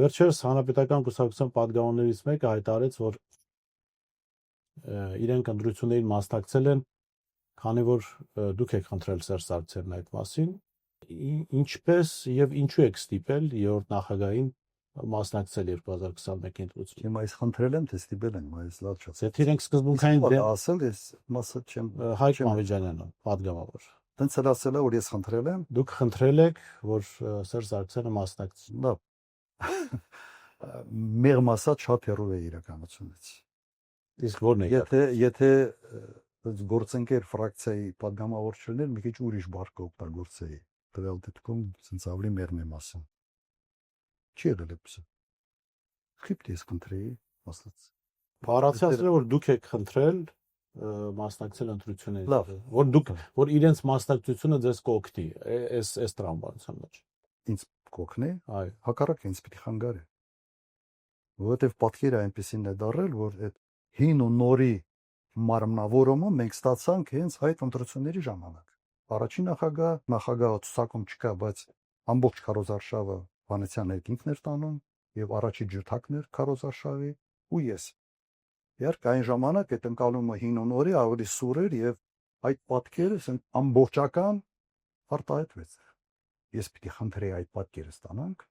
Վերջերս հանրապետական կուսակցության պատգամավորներից մեկը հայտարարեց, որ իրենք ընտրություններին մասնակցել են, քանի որ դուք եք խնդրել Սերժ Սարգսյանն այդ մասին, ինչպես եւ ինչու եք ստիպել երրորդ նախագահին մասնակցել 2021-ի ընտրություններին։ Հիմա այս խնդրել եմ, թե ստիպել են, այս լավ չէ։ Եթե իրենք սկզբունքային ասել ես, մասը չեմ Հայկ Մամեջանյանը, պատգամավոր։ Տենց էլ ասել է, որ ես խնդրել եմ։ Դուք խնդրել եք, որ Սերժ Սարգսյանը մասնակցի։ Լավ։ Մեղմ ասած շատ հեռու է իրականությունից։ Իսկ ո՞րն է։ Եթե գործընկեր ֆրակցիայի պատգամավոր չլիներ, մի քիչ ուրիշ բառ կօգտագործեի։ Տվյալ դեպքում ցենց ավելի մեղմ եմ ասում։ Չի եղել էսը։ Խիպտ ես խնդրեի, ասած։ Բառացիացրել որ դուք եք խնդրել մասնակցել ընտրություններին։ Լավ, որ իրենց մասնակցությունը ձեզ կօգնի, այս տրամաբանության մեջ։ Ինձ կօգնի։ Այո։ Հակառակ ինձ պիտի խանգարի։ Որովհետև պատկերը այնպեսին է դարել, որ այդ հին ու նորի մարմնավորումը մենք ստացանք հենց այդ ընտրությունների ժամանակ։ Առաջին նախագահը ցուցակում չկա, բայց ամբողջ քարոզարշավը Վանեցյան երկինքն էր տանում եւ առաջի ջութակն էր քարոզարշավի ու ես։ Իհարկե այն ժամանակ այդ ընկալումը հին ու նորի ավելի սուր էր եւ այդ պատկերը ամբողջական արտահայտվեց։ Ես պիտի խնդրեի այդ պատկերը ստանանք